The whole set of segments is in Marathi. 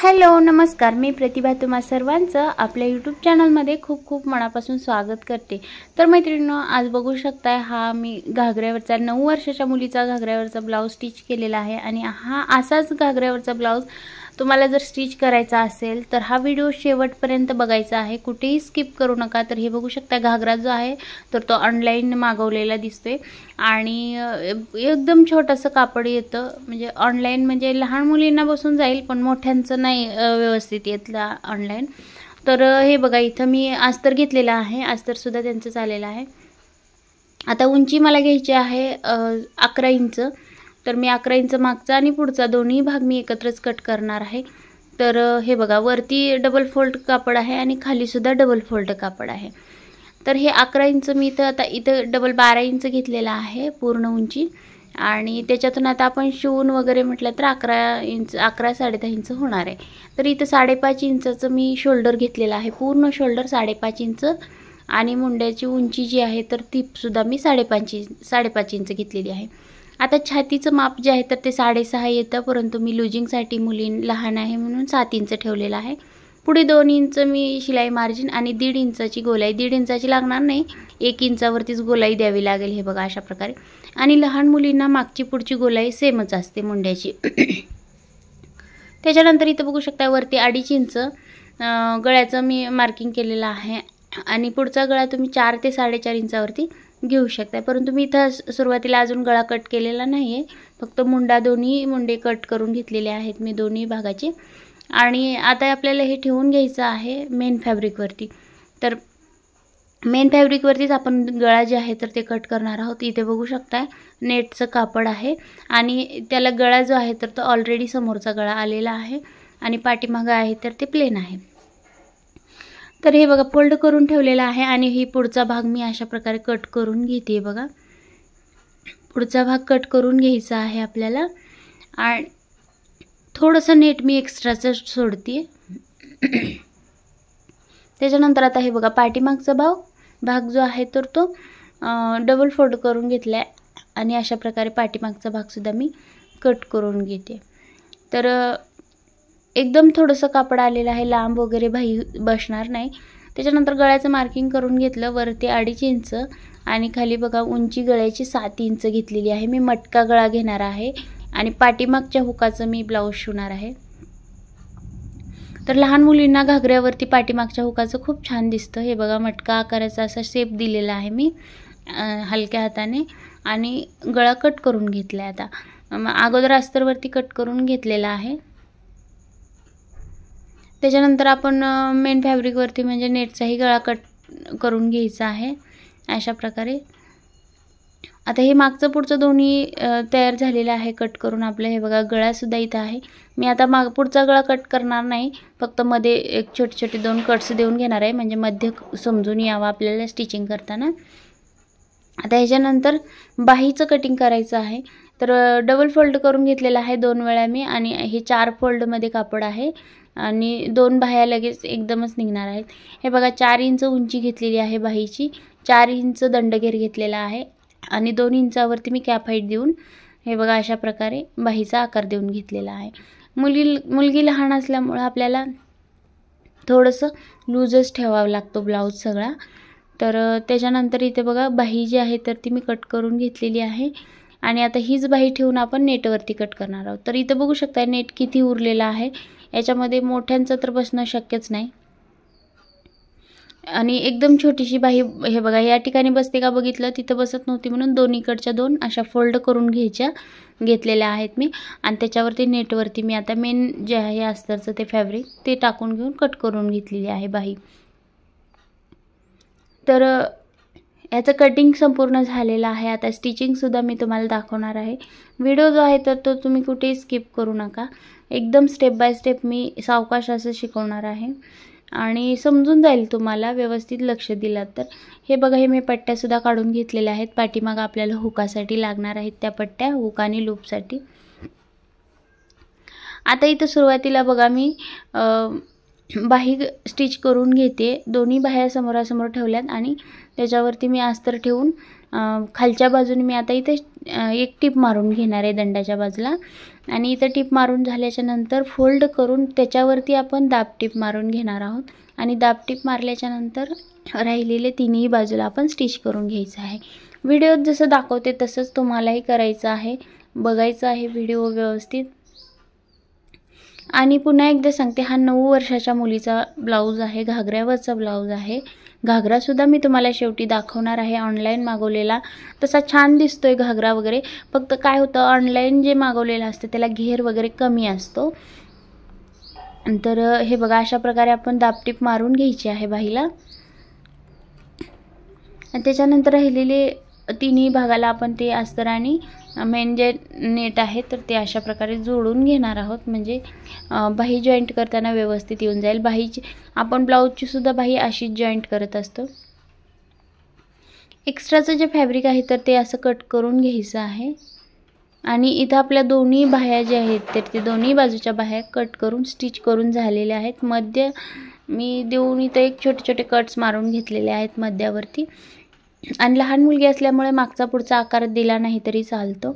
हॅलो नमस्कार, मी प्रतिभा तुम्हा सर्वांचं आपल्या यूट्यूब चॅनलमध्ये खूप खूप मनापासून स्वागत करते। तर मैत्रिणींनो, आज बघू शकताय हा मी घागऱ्यावरचा 9 वर्षाच्या मुलीचा घागऱ्यावरचा ब्लाउज स्टिच केलेला आहे। आणि हा असाच घागऱ्यावरचा ब्लाउज तुम्हाला जर स्टिच करायचा असेल तर हा व्हिडिओ शेवटपर्यंत बघायचा आहे, कुठेही स्किप करू नका। तर हे बघू शकता घागरा जो आहे तर तो ऑनलाइन मागवलेला दिसतोय आणि एकदम छोटंसं कापड येतं, म्हणजे ऑनलाइन म्हणजे लहान मुलींना बसून जाईल पण मोठ्यांचं नाही व्यवस्थित येतला ऑनलाइन। तर हे बघा इथं मी अस्तर घेतलेला आहे, अस्तर सुद्धा त्यांचं चालेलं आहे। आता उंची मला घ्यायची आहे 11 इंच। तर मी 11 इंच मागचा आणि पुढचा दोन्ही भाग मी एकत्रच कट करणार आहे। तर हे बघा वरती डबल फोल्ड कापड आहे आणि खाली सुद्धा डबल फोल्ड कापड आहे। तर हे 11 इंच मी इथं डबल 12 इंच घेतलेला आहे पूर्ण उंची, आणि त्याच्यातून आता आपण शिवून वगैरे म्हटलं तर 11 इंच 11 10.5 इंच होणार आहे। तर इथं 5.5 इंचाचं मी शोल्डर घेतलेला आहे, पूर्ण शोल्डर 5.5 इंच, आणि मुंड्याची उंची जी आहे तर ती सुद्धा मी 5.5 इंच घेतलेली आहे। आता छातीचं माप जे आहे तर ते 6.5 येतं, परंतु मी लुजिंगसाठी मुली लहान आहे म्हणून 7 इंच ठेवलेला आहे। पुढे 2 इंच मी शिलाई मार्जिन आणि 1.5 इंचाची गोलाई, 1.5 इंचाची लागणार नाही, 1 इंचावरतीच गोलाई द्यावी लागेल। हे बघा अशा प्रकारे। आणि लहान मुलींना मागची पुढची गोलाई सेमच असते मुंड्याची। त्याच्यानंतर इथं बघू शकता वरती 2.5 इंच गळ्याचं मी मार्किंग केलेलं आहे, आणि पुढचा गळा तुम्ही 4 ते 4.5 इंचावरती घेऊ शकता। परंतु मी इथं सुरुवातीला अजून गळा कट केलेला नाहीये, फक्त दोन्ही मुंडे कट करून घेतलेले आहेत मी दोन्ही भागाचे। आणि आता आपल्याला हे ठेवून घ्यायचं आहे मेन फॅब्रिकवरती। तर मेन फॅब्रिकवरतीच आपण गळा जे आहे तर ते कट करणार आहोत। इथे बघू शकताय नेटचं कापड आहे आणि त्याला गळा जो आहे तर तो ऑलरेडी समोरचा गळा आलेला आहे आणि पाठीमागे आहे तर ते प्लेन आहे। तर हे बघा फोल्ड करून ठेवलेला आहे आणि ही पुढचा भाग मी अशा प्रकारे कट करून घेते। बघा पुढचा भाग कट करून घ्यायचा आहे आपल्याला, आणि थोडंसं नेट मी एक्स्ट्राचं सोडते। त्याच्यानंतर आता हे बघा पाठीमागचा भाग जो आहे तर तो डबल फोल्ड करून घेतला आहे आणि अशा प्रकारे पाठीमागचा भाग सुद्धा मी कट करून घेते। तर एकदम थोडंसं कापड आलेलं आहे, लांब वगैरे बाही बसणार नाही। त्याच्यानंतर गळ्याचं मार्किंग करून घेतलं, वरती 2.5 इंच आणि खाली बघा उंची गळ्याची 7 इंच घेतलेली आहे। मी मटका गळा घेणार आहे आणि पाठीमागच्या हुकाचं मी ब्लाऊज शिवणार आहे। तर लहान मुलींना घागऱ्यावरती पाठीमागच्या हुकाचं खूप छान दिसतं। हे बघा मटका आकाराचा असा शेप दिलेला आहे मी हलक्या हाताने, आणि गळा कट करून घेतलाय। आता अगोदर अस्तरवरती कट करून घेतलेला आहे। त्याच्यानंतर आपण मेन फॅब्रिकवरती म्हणजे नेटचाही गळा कट करून घ्यायचा आहे अशा प्रकारे। आता हे मागचं पुढचं दोन्ही तयार झालेलं आहे कट करून आपलं। हे बघा गळा सुद्धा इथं आहे। मी आता पुढचा गळा कट करणार नाही, फक्त मध्ये एक छोटे छोटे 2 कट्स देऊन घेणार आहे, म्हणजे मध्य समजून यावं आपल्याला स्टिचिंग करताना। आता ह्याच्यानंतर बाहीचं कटिंग करायचं आहे। तर डबल फोल्ड करून घेतलेला आहे 2 वेळा मी, आणि हे 4 फोल्डमध्ये कापड आहे आणि 2 बाह्या लगेच एकदमच निघणार आहेत। हे बघा 4 इंच उंची घेतलेली आहे बाहीची, 4 इंच दंडघेर घेतलेला आहे आणि 2 इंचावरती मी कॅप हाईट देऊन हे बघा अशा प्रकारे बाहीचा आकार देऊन घेतलेला आहे। मुलगी लहान असल्यामुळे आपल्याला थोडंसं लूजच ठेवावं लागतो ब्लाऊज सगळा। तर त्याच्यानंतर इथे बघा बाही जी आहे तर ती मी कट करून घेतलेली आहे, आणि आता हीच बाही ठेवून आपण नेटवरती कट करणार आहोत। तर इथे बघू शकता नेट किती उरलेला आहे, याच्यामध्ये मोठ्यांचं तर बसणं शक्यच नाही, आणि एकदम छोटीशी बाही हे बघा या ठिकाणी बसते का बघितलं, तिथं बसत नव्हती म्हणून दोन्हीकडच्या 2 अशा फोल्ड करून घेतलेल्या आहेत मी, आणि त्याच्यावरती नेटवरती मी आता मेन जे आहे अस्तरचं ते फॅब्रिक ते टाकून घेऊन कट करून घेतलेली आहे बाही। तर याचं कटिंग संपूर्ण झालेलं आहे। आता स्टिचिंग सुद्धा मी तुम्हाला दाखवणार आहे। व्हिडिओ जो आहे तर तो तुम्ही कुठेही स्किप करू नका, एकदम स्टेप बाय स्टेप मी सावकाश असं शिकवणार आहे आणि समजून जाईल तुम्हाला व्यवस्थित लक्ष दिलात तर। हे बघा हे मी पट्ट्या सुद्धा काढून घेतलेल्या आहेत, पाठीमागे आपल्याला हुकासाठी लागणार आहेत त्या पट्ट्या, हुक आणि लूपसाठी। आता इथं सुरुवातीला बघा मी बाही स्टिच करून घेते, दोन्ही बाह्या समोरासमोर ठेवल्यात आणि त्याच्यावरती मी अस्तर ठेवून खालच्या बाजूने मी आता इथे एक टिप मारून घेणार आहे दंडाच्या बाजूला आणि इथं टिप मारून झाल्याच्या नंतर फोल्ड करून त्याच्यावरती आपण दाब टिप मारून घेणार आहोत आणि दाब टिप मारल्याच्या नंतर राहिलेले तिन्ही बाजूला आपण स्टिच करून घ्यायचं आहे। व्हिडिओत जसं दाखवते तसंच तुम्हालाही करायचं आहे, बघायचं आहे व्हिडिओ व्यवस्थित। आणि पुन्हा एकदा सांगते, हा 9 वर्षाच्या मुलीचा ब्लाऊज आहे, घागऱ्यावरचा ब्लाऊज आहे। घागरासुद्धा मी तुम्हाला शेवटी दाखवणार आहे, ऑनलाईन मागवलेला। तसा छान दिसतोय घागरा वगैरे, फक्त काय होतं ऑनलाईन जे मागवलेलं असतं त्याला घेर वगैरे कमी असतो। तर हे बघा अशा प्रकारे आपण दाबटीप मारून घ्यायची आहे बाहीला आणि त्याच्यानंतर राहिलेले तिन्ही भागाला आपण ते अस्तर आणि मेन जे नेट आहे तर ते अशा प्रकारे जोडून घेणार आहोत, म्हणजे बाही जॉईंट करताना व्यवस्थित येऊन जाईल। बाहीची आपण ब्लाऊजची सुद्धा बाही अशीच जॉईंट करत असतो। एक्स्ट्राचं जे फॅब्रिक आहे तर ते असं कट करून घ्यायचं आहे आणि इथं आपल्या दोन्ही बाह्या ज्या आहेत तर ते दोन्ही बाजूच्या बाह्या कट करून स्टिच करून झालेल्या आहेत। मध्य मी देऊन इथं एक छोटे छोटे कट्स मारून घेतलेले आहेत मध्यावरती आणि लहान मुलगी असल्यामुळे मागचा पुढचा आकार दिला नाही तरी चालतो।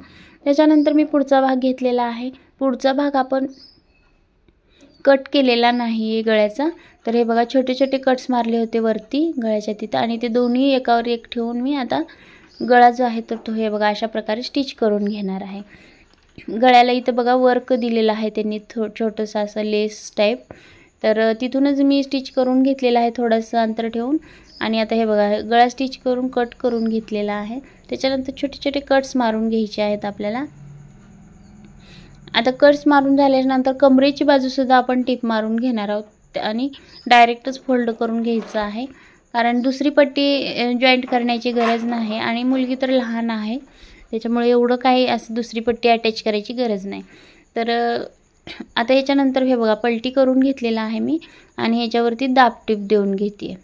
त्याच्यानंतर मी पुढचा भाग घेतलेला आहे। पुढचा भाग आपण कट केलेला नाही आहे गळ्याचा, तर हे बघा छोटे छोटे कट्स मारले होते वरती गळ्याच्या तिथं आणि ते दोन्ही एकावर एक ठेवून मी आता गळा जो आहे तर तो हे बघा अशा प्रकारे स्टिच करून घेणार आहे। गळ्याला इथं बघा वर्क दिलेलं आहे त्यांनी छोटंसं असं लेस टाईप, तर तिथूनच मी स्टिच करून घेतलेलं आहे थोडंसं अंतर ठेवून आणि आता हे बघा गळा स्टिच करून कट करून घेतलेला आहे। त्याच्यानंतर छोटे छोटे कट्स मारून घ्यायचे आहेत आपल्याला। आता कट्स मारून झाल्यानंतर कमरेची बाजू सुद्धा आपण टिप मारून घेणार आहोत आणि डायरेक्टच फोल्ड करून घ्यायचं आहे, कारण दुसरी पट्टी जॉईंट करण्याची गरज नाही आणि मुलगी तर लहान आहे त्याच्यामुळे एवढं काही असं दुसरी पट्टी अटॅच करायची गरज नाही। तर आता याच्यानंतर हे बघा पलटी करून घेतलेला आहे मी आणि ह्याच्यावरती दाब टिप देऊन घेते।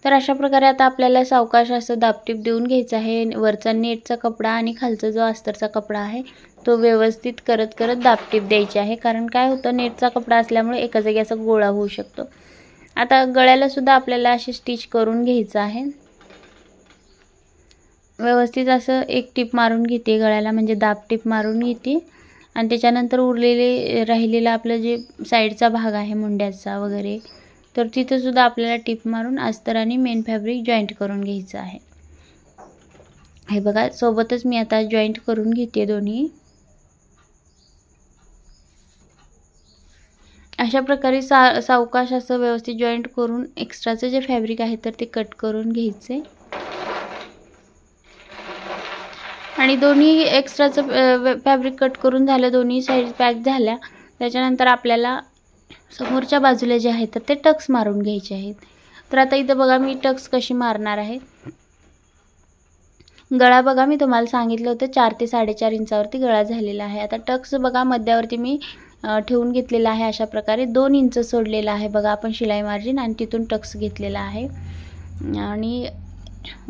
तर अशा प्रकारे आता आपल्याला सावकाश असं दाबटीप देऊन घ्यायचं आहे। वरचा नेटचा कपडा आणि खालचा जो अस्तरचा कपडा आहे तो व्यवस्थित करत दाबटीप द्यायची आहे, कारण काय होतं नेटचा कपडा असल्यामुळे एका जागी असा गोळा होऊ शकतो। आता गळ्याला सुद्धा आपल्याला अशी स्टिच करून घ्यायचं आहे। व्यवस्थित असं एक टिप मारून घेते गळ्याला, म्हणजे दाबटीप मारून घेते आणि त्याच्यानंतर उरलेले राहिलेला आपलं जे साईडचा भाग आहे मुंड्याचा वगैरे तर तिथे सुद्धा आपल्याला टिप मारून अस्तर आणि मेन फॅब्रिक जॉईंट करून घ्यायचं आहे। हे बघा सोबतच मी आता जॉईंट करून घेते दोन्ही। अशा प्रकारे सावकाश असं व्यवस्थित जॉईंट करून एक्स्ट्राचं जे फॅब्रिक आहे तर ते कट करून घ्यायचे आणि दोन्ही एक्स्ट्राचं फॅब्रिक कट करून झालं, दोन्ही साईड पॅक झाल्या। त्याच्यानंतर आपल्याला समोरच्या बाजूला जे आहे तर ते टक्स मारून घ्यायचे आहेत। तर आता इथं बघा मी टक्स कशी मारणार आहे। गळा बघा मी तुम्हाला सांगितलं होतं 4 ते 4.5 इंचावरती गळा झालेला आहे। आता टक्स बघा मध्यावरती मी ठेवून घेतलेला आहे, अशा प्रकारे 2 इंच सोडलेला आहे बघा आपण शिलाई मार्जिन आणि तिथून टक्स घेतलेला आहे आणि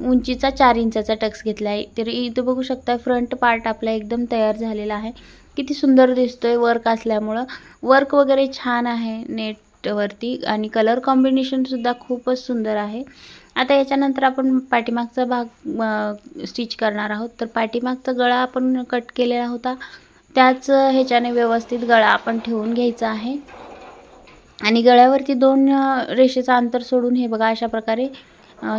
उंचीचा 4 इंचाचा टक्स घेतला आहे। तर इथं बघू शकता फ्रंट पार्ट आपला एकदम तयार झालेला आहे, किती सुंदर दिसतोय वर्क असल्यामुळं। वर्क वगैरे छान आहे नेटवरती आणि कलर कॉम्बिनेशन सुद्धा खूपच सुंदर आहे। आता याच्यानंतर आपण पाठीमागचा भाग स्टिच करणार आहोत। तर पाठीमागचा गळा आपण कट केलेला होता त्याच ह्याच्याने व्यवस्थित गळा आपण ठेवून घ्यायचा आहे आणि गळ्यावरती 2 रेषेचा अंतर सोडून हे बघा अशा प्रकारे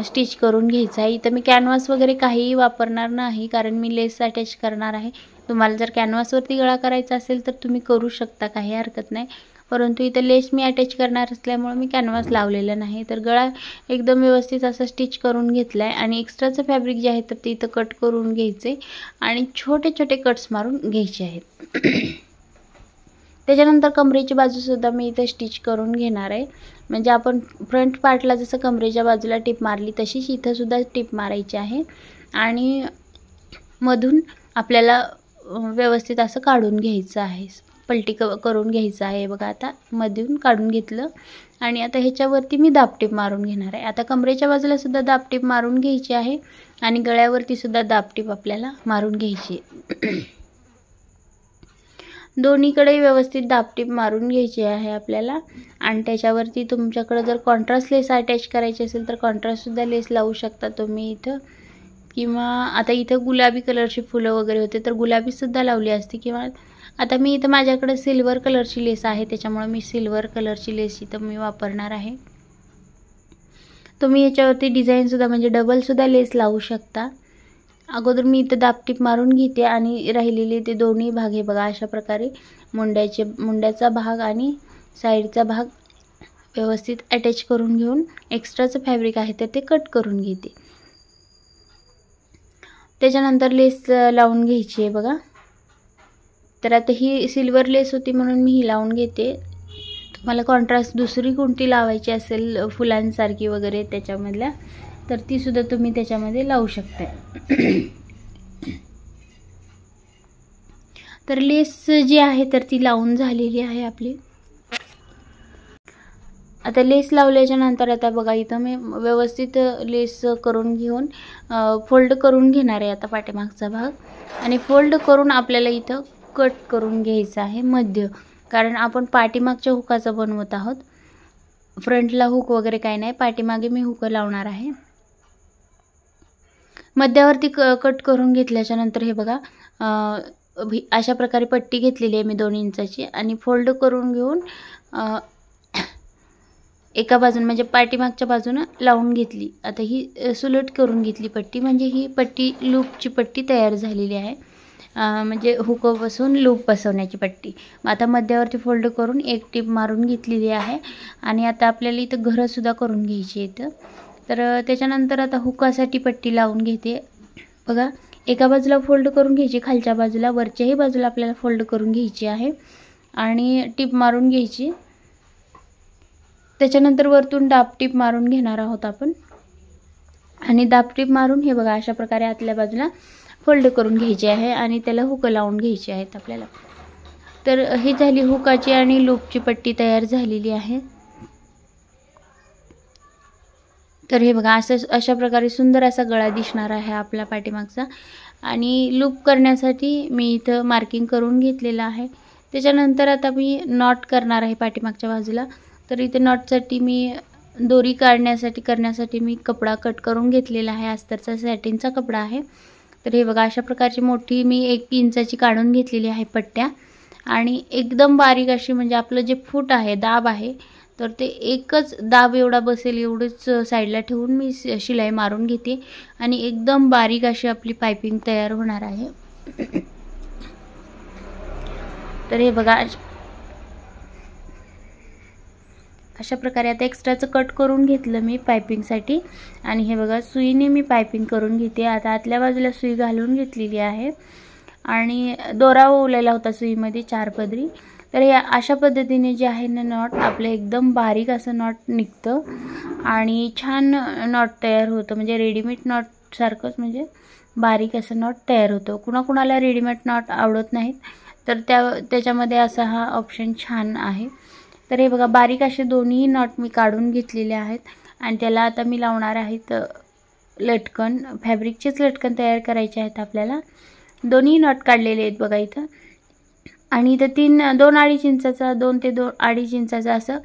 स्टिच करून घ्यायचं आहे। इथं मी कॅनव्हास वगैरे काहीही वापरणार नाही, कारण मी लेस अटॅच करणार आहे। तुम्हाला जर कॅनव्हासवरती गळा करायचा असेल तर तुम्ही करू शकता, काही हरकत नाही, परंतु इथं लेस मी अटॅच करणार असल्यामुळे मी कॅनव्हास लावलेला नाही। तर गळा एकदम व्यवस्थित असं स्टिच करून घेतला आहे आणि एक्स्ट्राचं फॅब्रिक जे आहे तर ते इथं कट करून घ्यायचे आणि छोटे छोटे कट्स मारून घ्यायचे आहेत। त्याच्यानंतर कमरेची बाजूसुद्धा मी इथं स्टिच करून घेणार आहे, म्हणजे आपण फ्रंट पार्टला जसं कमरेच्या बाजूला टिप मारली तशीच इथं सुद्धा टिप मारायची आहे आणि मधून आपल्याला व्यवस्थित असं काढून घ्यायचं आहे, पलटी करून घ्यायचं आहे। बघा आता मधून काढून घेतलं आणि आता ह्याच्यावरती मी दाबटीप मारून घेणार आहे। आता कमरेच्या बाजूला सुद्धा दाबटीप मारून घ्यायची आहे आणि गळ्यावरती सुद्धा दाबटीप आपल्याला मारून घ्यायची। दोन्हीकडे व्यवस्थित दाबटीप मारून घ्यायची आहे आपल्याला. आणि त्याच्यावरती तुमच्याकडे जर कॉन्ट्रास्ट लेस अटॅच करायची असेल तर कॉन्ट्रास्टसुद्धा लेस लावू शकता तुम्ही इथं. किंवा आता इथं गुलाबी कलरची फुलं वगैरे होते तर गुलाबीसुद्धा लावली असती. किंवा आता मी इथं माझ्याकडे सिल्वर कलरची लेस आहे त्याच्यामुळे मी सिल्वर कलरची लेस इथं मी वापरणार आहे. तुम्ही याच्यावरती डिझाईनसुद्धा म्हणजे डबलसुद्धा लेस लावू शकता. अगोदर मी इथं दाबटीप मारून घेते आणि राहिलेले ते दोन्ही भाग हे बघा अशा प्रकारे मुंड्याचा भाग आणि साईडचा भाग व्यवस्थित अटॅच करून घेऊन एक्स्ट्राचं फॅब्रिक आहे तर ते कट करून घेते. त्याच्यानंतर लेस लावून घ्यायची आहे बघा. तर आता ही सिल्वर लेस होती म्हणून मी ही लावून घेते. तुम्हाला कॉन्ट्रास्ट दुसरी कोणती लावायची असेल फुलांसारखी वगैरे त्याच्यामधल्या तर ती सुद्धा तुम्ही त्याच्यामध्ये लावू शकता. तर लेस जी आहे तर ती लावून झालेली आहे आपली. आता लेस लावल्याच्या नंतर आता बघा इथं मी व्यवस्थित लेस करून घेऊन फोल्ड करून घेणार आहे आता पाठीमागचा भाग. आणि फोल्ड करून आपल्याला इथं कट करून घ्यायचं आहे मध्य. कारण आपण पाठीमागच्या हुकाचं बनवत आहोत. फ्रंटला हुक वगैरे काही नाही, पाठीमागे मी हुक लावणार आहे. मध्यावरती कट करून घेतल्याच्या नंतर हे बघा अशा प्रकारे पट्टी घेतलेली आहे मी 2 इंचाची. आणि फोल्ड करून घेऊन एका बाजूने म्हणजे पाठीमागच्या बाजूने लावून घेतली. आता ही सुलट करून घेतली पट्टी. म्हणजे ही पट्टी लूपची पट्टी तयार झालेली आहे. म्हणजे हुक बसून लूप बसवण्याची पट्टी. आता मध्यावरती फोल्ड करून एक टीप मारून घेतलेली आहे. आणि आता आपल्याला इथं घरंसुद्धा करून घ्यायची इथं. तर त्याच्यानंतर आता हुकासाठी पट्टी लावून घेते बघा. एका बाजूला फोल्ड करून घ्यायची, खालच्या बाजूला वरच्याही बाजूला आपल्याला फोल्ड करून घ्यायची आहे आणि टीप मारून घ्यायची. त्याच्यानंतर वरतून दाबटीप मारून घेणार आहोत आपण. आणि दाबटीप मारून हे बघा अशा प्रकारे आतल्या बाजूला फोल्ड करून घ्यायची आहे आणि त्याला हुक लावून घ्यायची आहेत आपल्याला. तर ही झाली हुकाची आणि लूपची पट्टी तयार झालेली आहे. तर हे बघा अशा प्रकारे सुंदर असा गळा दिसणार आहे आपला पाठीमागचा. आणि लूप करण्यासाठी मी इथं मार्किंग करून घेतलेलं आहे. त्याच्यानंतर आता मी नॉट करणार आहे पाठीमागच्या बाजूला. तर इथे नॉटसाठी मी दोरी करण्यासाठी मी कपडा कट करून घेतलेला आहे. अस्तरचा सॅटिनचा कपडा आहे. तर हे बघा अशा प्रकारची मोठी मी 1 इंचाची काढून घेतलेली आहे पट्ट्या. आणि एकदम बारीक अशी म्हणजे आपलं जे फूट आहे दाब आहे तर ते एकच दाब एवढा बसेल एवढंच साईडला ठेवून मी शिलाई मारून घेते. आणि एकदम बारीक अशी आपली पायपिंग तयार होणार आहे. तर हे बघा अशा प्रकारे आता एक्स्ट्राचं कट करून घेतलं मी पायपिंगसाठी. आणि हे बघा सुईने मी पायपिंग करून घेते. आता आतल्या बाजूला सुई घालून घेतलेली आहे आणि दोरा ओवलेला होता सुईमध्ये 4 पदरी. तर या अशा पद्धतीने जे आहे ना नॉट आपलं एकदम बारीक असं नॉट निघतं आणि छान नॉट तयार होतं. म्हणजे रेडीमेड नॉट सारखंच म्हणजे बारीक असं नॉट तयार होतं. कुणाकुणाला रेडीमेड नॉट आवडत नाहीत तर त्याच्यामध्ये असा हा ऑप्शन छान आहे. तर हे बघा बारीक असे दोन्ही नॉट मी काढून घेतलेले आहेत. आणि त्याला आता मी लावणार आहेत लटकन. फॅब्रिकचेच लटकन तयार करायचे आहेत आपल्याला. दोन्ही नॉट काढलेले आहेत बघा इथं. आणि इथं 2-2.5 इंचाचा 2 ते 2.5 इंचाचा असं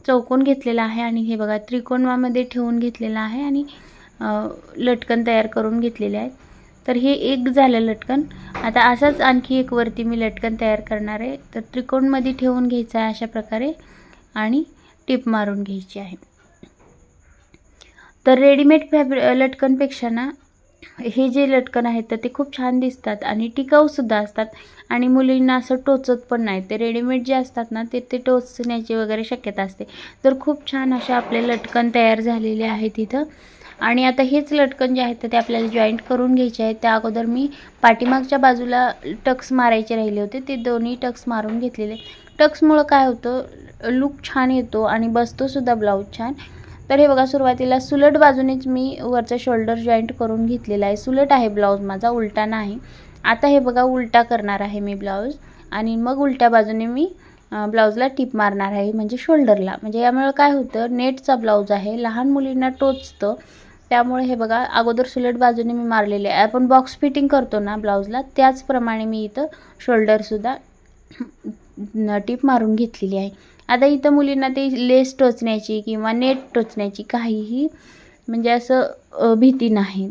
चौकोन घेतलेला आहे. आणि हे बघा त्रिकोणामध्ये ठेवून घेतलेला आहे आणि लटकन तयार करून घेतलेले आहेत. तर हे एक झालं लटकन. आता असंच आणखी एक वरती मी लटकन तयार करणार आहे. तर त्रिकोणमध्ये ठेवून घ्यायचं आहे अशा प्रकारे आणि टिप मारून घ्यायची आहे. तर रेडीमेड लटकनपेक्षा ना हे जे लटकन आहेत तर ते खूप छान दिसतात आणि टिकाऊसुद्धा असतात. आणि मुलींना असं टोचत पण नाही. ते रेडीमेड जे असतात ना ते टोचण्याची वगैरे शक्यता असते. तर खूप छान अशा आपले लटकन तयार झालेले आहेत इथं. आणि आता हेच लटकन जे आहेत तर ते आपल्याला जॉईंट करून घ्यायचे आहेत. त्या अगोदर मी पाठीमागच्या बाजूला टक्स मारायचे राहिले होते ते दोन्ही टक्स मारून घेतलेले. टक्समुळं काय होतं लुक छान येतो आणि बसतोसुद्धा ब्लाऊज छान. तर हे बघा सुरुवातीला सुलट बाजूनेच मी वरचा शोल्डर जॉईंट करून घेतलेला आहे. सुलट आहे ब्लाऊज माझा, उलटा नाही. आता हे बघा उलटा करणार आहे मी ब्लाऊज आणि मग उलट्या बाजूने मी ब्लाऊजला टिप मारणार आहे म्हणजे शोल्डरला. म्हणजे यामुळे काय होतं नेटचा ब्लाऊज आहे, लहान मुलींना टोचतं. त्यामुळे हे बघा अगोदर सुलट बाजूने मी मारलेले आहे. आपण बॉक्स फिटिंग करतो ना ब्लाऊजला त्याचप्रमाणे मी इथं शोल्डरसुद्धा टीप मारून घेतलेली आहे। आता इथं मुलींना ते लेस टोचण्याची किंवा नेट टोचण्याची काहीही म्हणजे असं भीती नाही।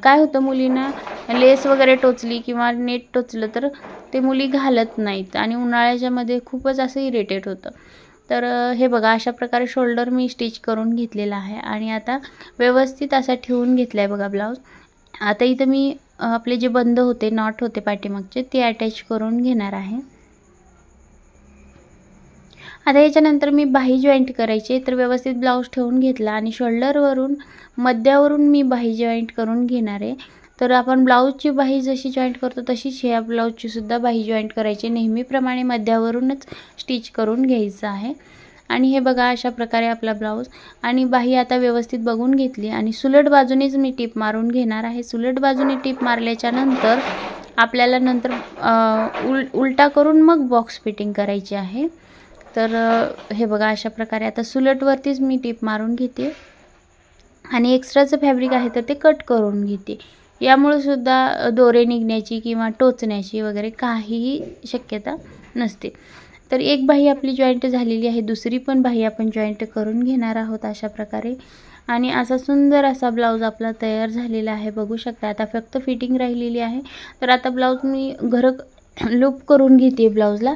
काय होतं, मुलींना लेस वगैरे टोचली किंवा नेट टोचलं तर ते मुली घालत नाहीत आणि उन्हाळ्याच्या मध्ये खूपच असं इरिटेट होतं। तर हे बघा, अशा प्रकारे शोल्डर मी स्टिच करून घेतलेला आहे आणि आता व्यवस्थित असा ठेवून घेतलाय बघा ब्लाऊज। आता इथं मी आपले जे बंद होते, नॉट होते पाठीमागचे, ते अटॅच करून घेणार आहे। आता याच्यानंतर मी बाही जॉईंट करायची, तर व्यवस्थित ब्लाऊज ठेवून घेतला आणि शोल्डरवरून मध्यावरून मी बाही जॉईंट करून घेणार आहे। तर आपण ब्लाऊजची बाही जशी जॉईंट करतो तशीच ह्या ब्लाऊजची सुद्धा बाही जॉईंट करायची, नेहमीप्रमाणे मध्यावरूनच स्टिच करून घ्यायचं आहे। आणि हे बघा, अशा प्रकारे आपला ब्लाऊज आणि बाही आता व्यवस्थित बघून घेतली आणि सुलट बाजूनेच मी टीप मारून घेणार आहे। सुलट बाजूने टीप मारल्याच्या नंतर आपल्याला नंतर उलटा करून मग बॉक्स फिटिंग करायची आहे। तर हे बघा, अशा प्रकारे आता सुलटवरतीच मी टीप मारून घेते आणि एक्स्ट्राचं फॅब्रिक आहे तर ते कट करून घेते। यामुळे सुद्धा दोरे निघण्याची किंवा टोचण्याची वगैरे काहीही शक्यता नसते। तर एक बाही आपली जॉईंट झालेली आहे, दुसरी पण बाही आपण जॉईंट करून घेणार आहोत अशा प्रकारे। आणि असा सुंदर असा ब्लाऊज आपला तयार झालेला आहे, बघू शकता। आता फक्त फिटिंग राहिलेली आहे। तर आता ब्लाऊज मी लूप करून घेते ब्लाऊजला।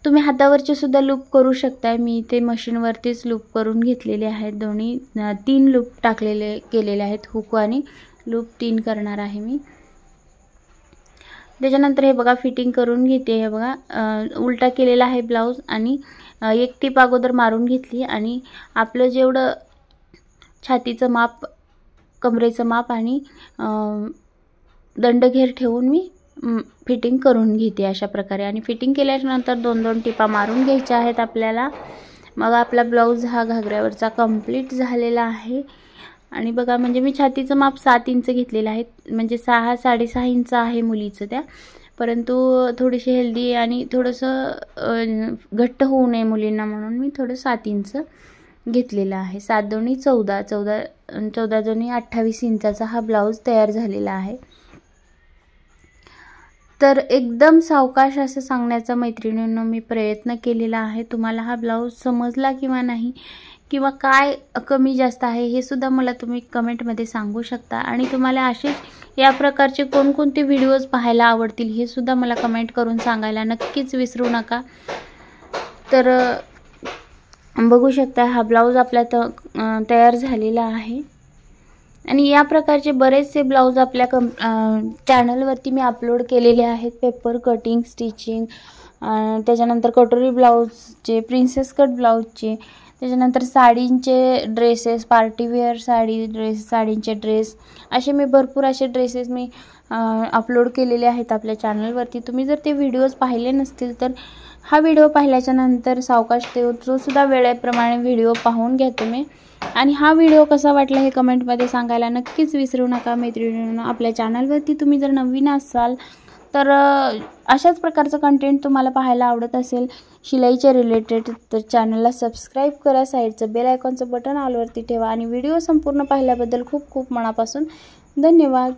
तुम्ही हातावरचे सुद्धा लूप करू शकता। मी इथे मशीनवरतीच लूप करून घेतलेले आहेत, दोन्ही 3 लूप केलेले आहेत। हुक आणि लूप 3 करणार आहे मी। त्याच्यानंतर हे बघा, फिटिंग करून घेते। हे बघा, उलटा केलेला आहे ब्लाऊज आणि एक टीप अगोदर मारून घेतली आणि आपलं जेवढं छातीचं माप, कमरेचं माप आणि दंडघेर ठेवून मी फिटिंग करून घेते अशा प्रकारे। आणि फिटिंग केल्यानंतर 2-2 टिपा मारून घ्यायच्या आहेत आपल्याला। मग आपला ब्लाऊज हा घागऱ्यावरचा कंप्लीट झालेला आहे। आणि बघा, म्हणजे मी छातीचं माप 7 इंच घेतलेलं आहे, म्हणजे 6-6.5 इंच आहे मुलीचं त्या, परंतु थोडीशी हेल्दी आणि थोडंसं घट्ट होऊ नये मुलींना म्हणून मी थोडं 7 इंच घेतलेलं आहे। 7 दोन्ही 14, 14 दोन्ही 28 इंचाचा हा ब्लाऊज तयार झालेला आहे। तर एकदम सावकाश असं सांगण्याचा मैत्रिणींनो मी प्रयत्न केलेला आहे। तुम्हाला हा ब्लाऊज समजला किंवा नाही, किंवा काय कमी जास्त आहे हे सुद्धा मला तुम्ही कमेंटमध्ये सांगू शकता। आणि तुम्हाला असेच या प्रकारचे कोणकोणते व्हिडिओज पाहायला आवडतील हे सुद्धा मला कमेंट करून सांगायला नक्कीच विसरू नका। तर बघू शकता, हा ब्लाऊज आपला तयार झालेला आहे। आणि या प्रकारचे बरेचसे ब्लाऊज आपल्या चॅनलवरती मी अपलोड केलेले आहेत। पेपर कटिंग, स्टिचिंग, त्याच्यानंतर कटोरी ब्लाऊजचे, प्रिन्सेस कट ब्लाऊजचे, त्याच्यानंतर साडींचे ड्रेसेस, पार्टीवेअर साडींचे ड्रेस, असे मी भरपूर असे ड्रेसेस मी अपलोड केलेले आहेत आपल्या चॅनलवरती। तुम्ही जर ते व्हिडिओज पाहिले नसतील तर हा व्हिडिओ पाहिल्याच्या नंतर सावकाश जो सुद्धा वेळेप्रमाणे व्हिडिओ पाहून घ्या तुम्ही। आणि हा व्हिडिओ कसा वाटला हे कमेंटमध्ये सांगायला नक्कीच विसरू नका मैत्रिणींनो। आपल्या चॅनलवरती तुम्ही जर नवीन असाल तर अशाच प्रकारचं कंटेंट तुम्हाला पाहायला आवडत असेल शिलाईच्या रिलेटेड, तर चॅनलला सबस्क्राईब करा, साईडचं बेल आयकॉनचं बटन ऑलवरती ठेवा। आणि व्हिडिओ संपूर्ण पाहिल्याबद्दल खूप खूप मनापासून धन्यवाद।